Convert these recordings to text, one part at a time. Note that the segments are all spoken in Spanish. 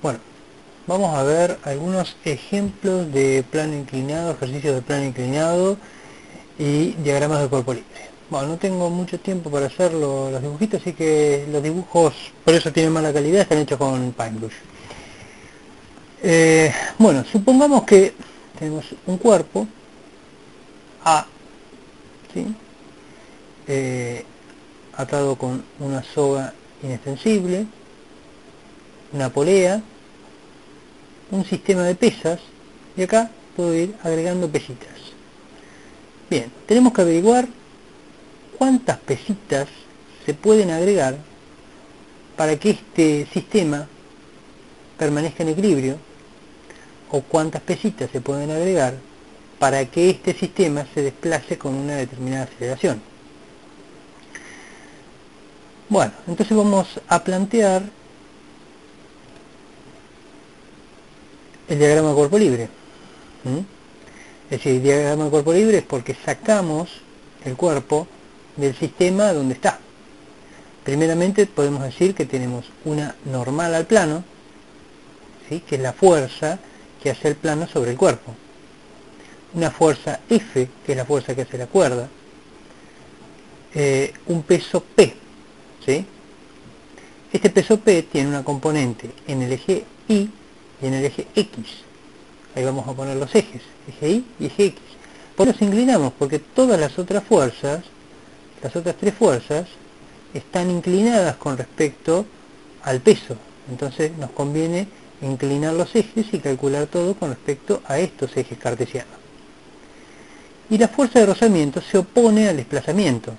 Bueno, vamos a ver algunos ejemplos de plano inclinado, ejercicios de plano inclinado y diagramas de cuerpo libre. Bueno, no tengo mucho tiempo para hacer los dibujitos, así que los dibujos, por eso tienen mala calidad, están hechos con Paintbrush. Bueno, supongamos que tenemos un cuerpo A, ¿sí? Atado con una soga inextensible, una polea, un sistema de pesas, y acá puedo ir agregando pesitas. Bien, tenemos que averiguar cuántas pesitas se pueden agregar para que este sistema permanezca en equilibrio, o cuántas pesitas se pueden agregar para que este sistema se desplace con una determinada aceleración. Bueno, entonces vamos a plantear el diagrama de cuerpo libre. Es decir, el diagrama de cuerpo libre es porque sacamos el cuerpo del sistema donde está. Primeramente podemos decir que tenemos una normal al plano, ¿sí? Que es la fuerza que hace el plano sobre el cuerpo. Una fuerza F, que es la fuerza que hace la cuerda. Un peso P, ¿sí? Este peso P tiene una componente en el eje Y y en el eje X. Ahí vamos a poner los ejes, eje Y y eje X. Por eso nos inclinamos, porque todas las otras fuerzas, las otras tres fuerzas, están inclinadas con respecto al peso. Entonces nos conviene inclinar los ejes y calcular todo con respecto a estos ejes cartesianos. Y la fuerza de rozamiento se opone al desplazamiento.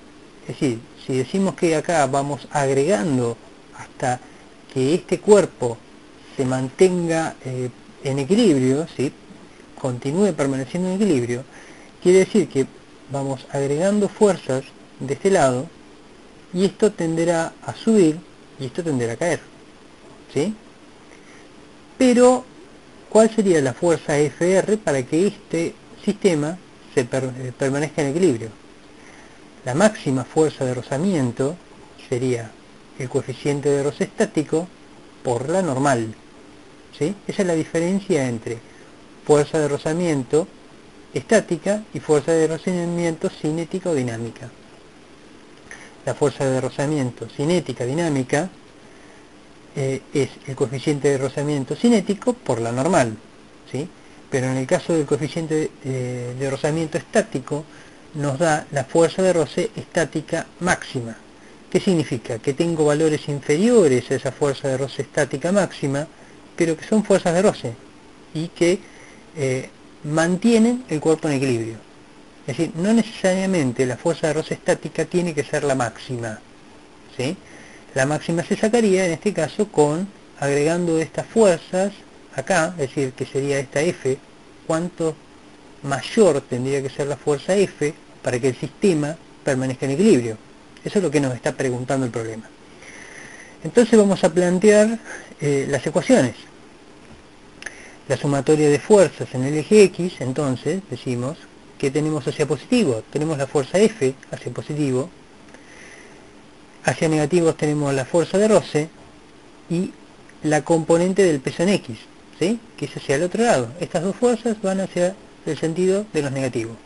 Es decir, si decimos que acá vamos agregando hasta que este cuerpo se mantenga en equilibrio, ¿sí? Continúe permaneciendo en equilibrio, quiere decir que vamos agregando fuerzas de este lado, y esto tenderá a subir y esto tenderá a caer, ¿sí? Pero, ¿cuál sería la fuerza Fr para que este sistema se permanezca en equilibrio? La máxima fuerza de rozamiento sería el coeficiente de roce estático por la normal, ¿sí? Esa es la diferencia entre fuerza de rozamiento estática y fuerza de rozamiento cinética o dinámica. La fuerza de rozamiento cinética dinámica es el coeficiente de rozamiento cinético por la normal, ¿sí? Pero en el caso del coeficiente de rozamiento estático nos da la fuerza de roce estática máxima. ¿Qué significa? Que tengo valores inferiores a esa fuerza de roce estática máxima, pero que son fuerzas de roce y que mantienen el cuerpo en equilibrio. Es decir, no necesariamente la fuerza de roce estática tiene que ser la máxima, ¿sí? La máxima se sacaría en este caso con agregando estas fuerzas acá, es decir, que sería esta F, cuánto mayor tendría que ser la fuerza F para que el sistema permanezca en equilibrio. Eso es lo que nos está preguntando el problema. Entonces vamos a plantear las ecuaciones. La sumatoria de fuerzas en el eje X, entonces decimos que tenemos hacia positivo, tenemos la fuerza F hacia positivo, hacia negativos tenemos la fuerza de roce y la componente del peso en X, ¿sí? Que es hacia el otro lado. Estas dos fuerzas van hacia el sentido de los negativos.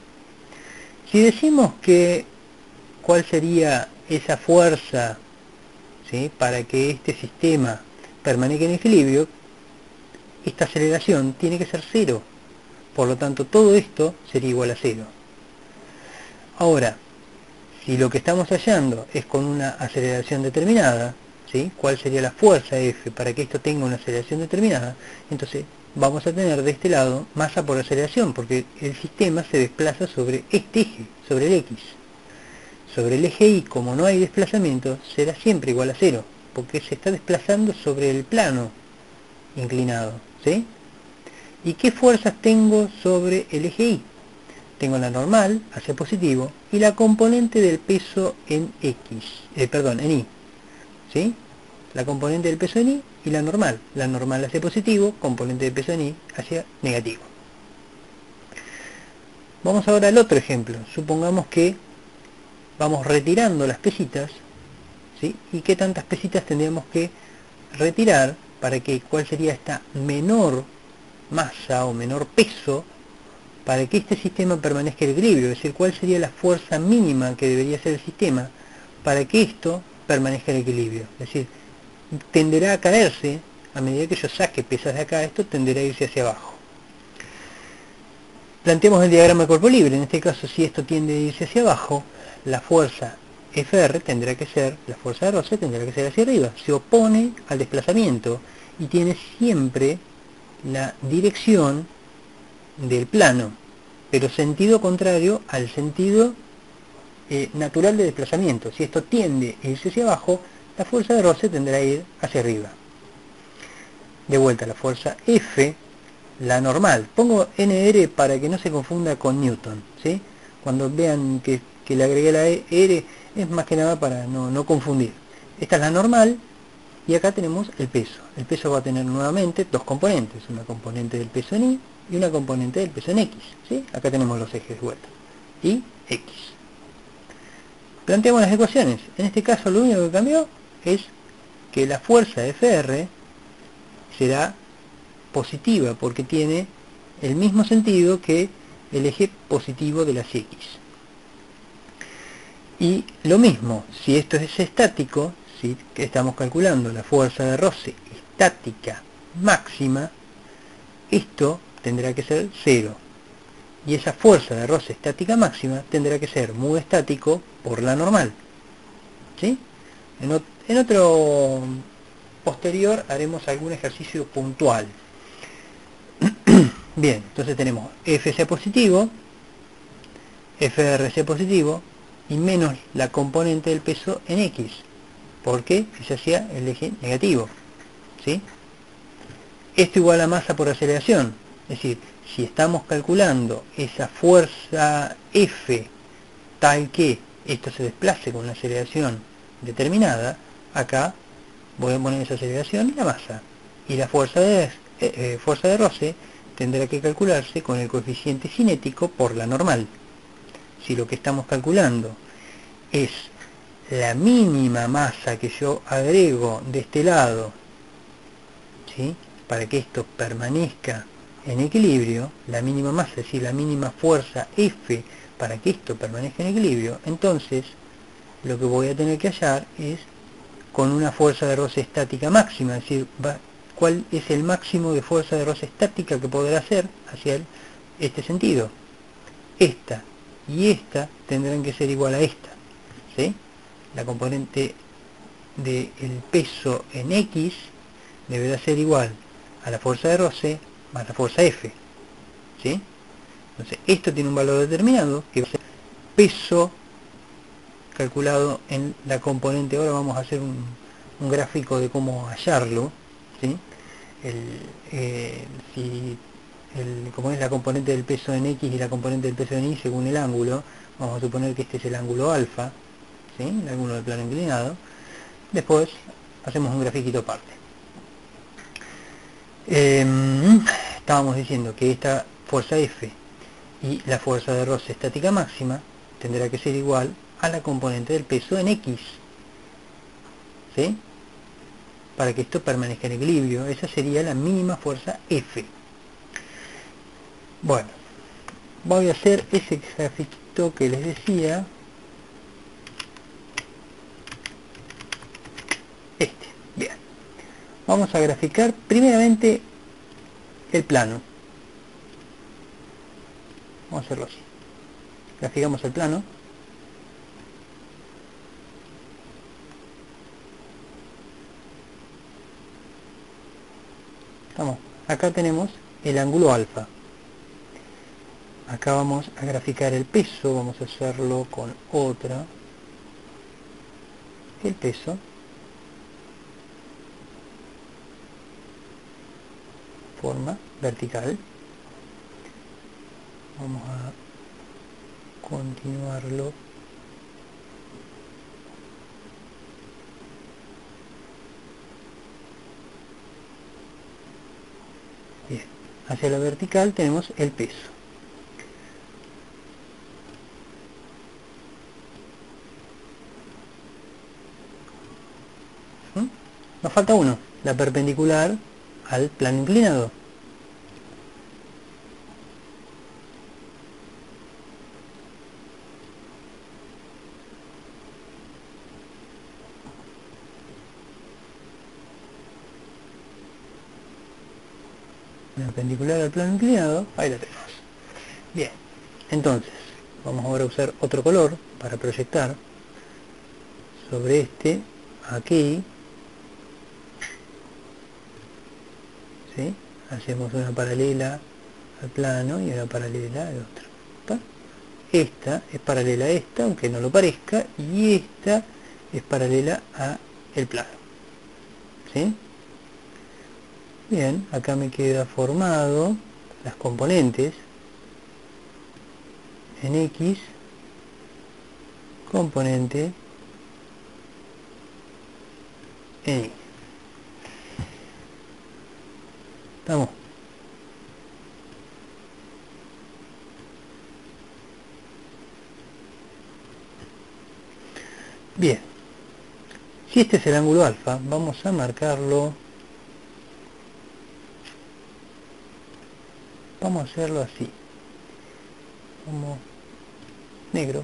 Si decimos que cuál sería esa fuerza, ¿sí? Para que este sistema permanezca en equilibrio, esta aceleración tiene que ser cero. Por lo tanto, todo esto sería igual a cero. Ahora, si lo que estamos hallando es con una aceleración determinada, ¿sí? ¿Cuál sería la fuerza F para que esto tenga una aceleración determinada? Entonces vamos a tener de este lado masa por aceleración, porque el sistema se desplaza sobre este eje, sobre el X. Sobre el eje Y, como no hay desplazamiento, será siempre igual a cero, porque se está desplazando sobre el plano inclinado, ¿sí? ¿Y qué fuerzas tengo sobre el eje Y? Tengo la normal hacia positivo y la componente del peso en en Y, ¿sí? La componente del peso en Y la normal hacia positivo, componente del peso en Y hacia negativo. Vamos ahora al otro ejemplo. Supongamos que vamos retirando las pesitas, ¿sí? ¿Y qué tantas pesitas tendríamos que retirar para que cuál sería esta menor masa o menor peso para que este sistema permanezca en equilibrio, es decir, cuál sería la fuerza mínima que debería ser el sistema para que esto permanezca en equilibrio. Es decir, tenderá a caerse a medida que yo saque pesas de acá, esto tenderá a irse hacia abajo. Planteemos el diagrama de cuerpo libre. En este caso, si esto tiende a irse hacia abajo, la fuerza Fr tendrá que ser, la fuerza de roce tendrá que ser hacia arriba. Se opone al desplazamiento y tiene siempre la dirección del plano, pero sentido contrario al sentido natural de desplazamiento. Si esto tiende a irse hacia abajo, la fuerza de roce tendrá a ir hacia arriba. De vuelta, la fuerza F, la normal. Pongo NR para que no se confunda con Newton, ¿sí? Cuando vean que le agregué la R, es más que nada para no confundir. Esta es la normal, y acá tenemos el peso. El peso va a tener nuevamente dos componentes, una componente del peso en Y y una componente del peso en X, ¿sí? Acá tenemos los ejes de vuelta, Y, X. Planteamos las ecuaciones. En este caso lo único que cambió es que la fuerza Fr será positiva porque tiene el mismo sentido que el eje positivo de las X. Y lo mismo, si esto es estático, si estamos calculando la fuerza de roce estática máxima, esto tendrá que ser 0. Y esa fuerza de roce estática máxima tendrá que ser mu estático por la normal. ¿Sí? En otro posterior haremos algún ejercicio puntual. Bien, entonces tenemos Fc positivo, Frc positivo y menos la componente del peso en X, porque se hacía el eje negativo, ¿sí? Esto igual a masa por aceleración, es decir, si estamos calculando esa fuerza F tal que esto se desplace con una aceleración determinada, acá voy a poner esa aceleración y la masa, y la fuerza de roce tendrá que calcularse con el coeficiente cinético por la normal. Si lo que estamos calculando es la mínima masa que yo agrego de este lado, ¿sí?, para que esto permanezca en equilibrio, la mínima masa, es decir, la mínima fuerza F para que esto permanezca en equilibrio, entonces lo que voy a tener que hallar es con una fuerza de roce estática máxima, es decir, cuál es el máximo de fuerza de roce estática que podrá hacer hacia este sentido. Esta y esta tendrán que ser igual a esta, ¿sí? La componente del peso en X deberá ser igual a la fuerza de roce más la fuerza F, ¿sí? Entonces esto tiene un valor determinado que va a ser peso calculado en la componente. Ahora vamos a hacer un gráfico de cómo hallarlo, ¿sí? Como es la componente del peso en X y la componente del peso en Y según el ángulo, vamos a suponer que este es el ángulo alfa, ¿sí?, el ángulo del plano inclinado. Después hacemos un grafiquito aparte. Estábamos diciendo que esta fuerza F y la fuerza de roce estática máxima tendrá que ser igual a la componente del peso en X, ¿sí?, para que esto permanezca en equilibrio. Esa sería la mínima fuerza F. Bueno, voy a hacer ese grafiquito que les decía, bien. Vamos a graficar primeramente el plano. Vamos a hacerlo así. Graficamos el plano. Acá tenemos el ángulo alfa. Acá vamos a graficar el peso, vamos a hacerlo con otra. El peso. Forma vertical. Vamos a continuarlo. Bien. Hacia la vertical tenemos el peso. Nos falta uno. la perpendicular al plano inclinado. Perpendicular al plano inclinado, ahí la tenemos. Bien, entonces vamos ahora a usar otro color para proyectar sobre este aquí, ¿sí? Hacemos una paralela al plano y una paralela al otro. ¿Está? Esta es paralela a esta, aunque no lo parezca, y esta es paralela a el plano, ¿sí? Bien, acá me queda formado las componentes en X, componente en Y. ¿Estamos? Bien, si este es el ángulo alfa, vamos a marcarlo, vamos a hacerlo así, como negro,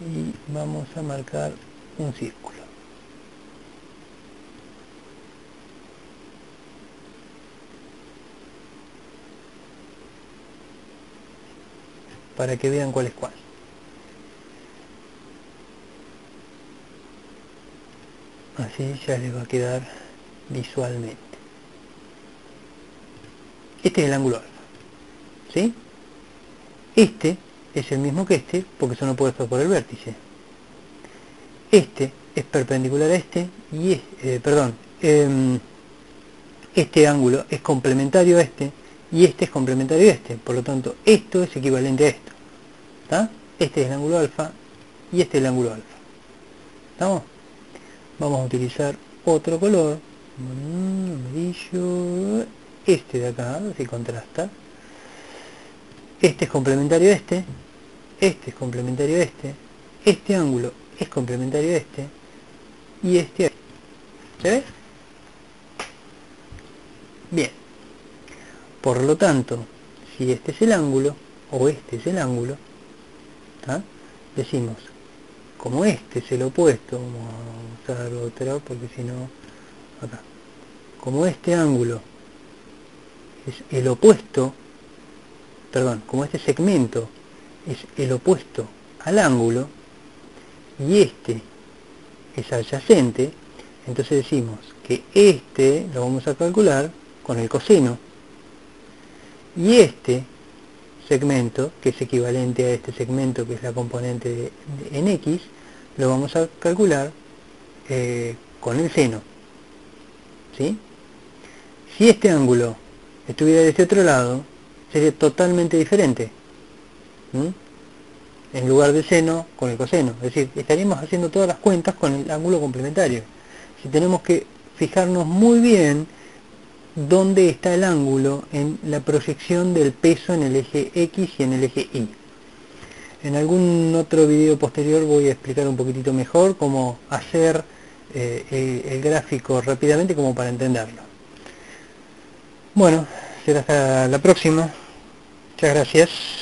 y vamos a marcar un círculo. Para que vean cuál es cuál. Así ya les va a quedar visualmente. Este es el ángulo alfa, ¿sí? Este es el mismo que este, porque son opuestos por el vértice. Este es perpendicular a este, y este ángulo es complementario a este, y este es complementario a este. Por lo tanto, esto es equivalente a esto. ¿Está? Este es el ángulo alfa, y este es el ángulo alfa. ¿Estamos? Vamos a utilizar otro color, amarillo, este de acá, si contrasta. Este es complementario a este es complementario a este ángulo es complementario a este, y este a este. ¿Se ve? Bien. Por lo tanto, si este es el ángulo, o este es el ángulo, ¿tá? Decimos, como este es el opuesto, vamos a usar otro porque si no, acá, como este ángulo es el opuesto, perdón, como este segmento es el opuesto al ángulo, y este es adyacente, entonces decimos que este lo vamos a calcular con el coseno, y este segmento, que es equivalente a este segmento que es la componente en X, lo vamos a calcular con el seno, ¿sí? Si este ángulo estuviera de este otro lado, sería totalmente diferente, ¿sí? En lugar de seno, con el coseno, es decir, estaríamos haciendo todas las cuentas con el ángulo complementario. Si tenemos que fijarnos muy bien dónde está el ángulo en la proyección del peso en el eje X y en el eje Y. En algún otro video posterior voy a explicar un poquitito mejor cómo hacer el gráfico rápidamente como para entenderlo. Bueno, será hasta la próxima. Muchas gracias.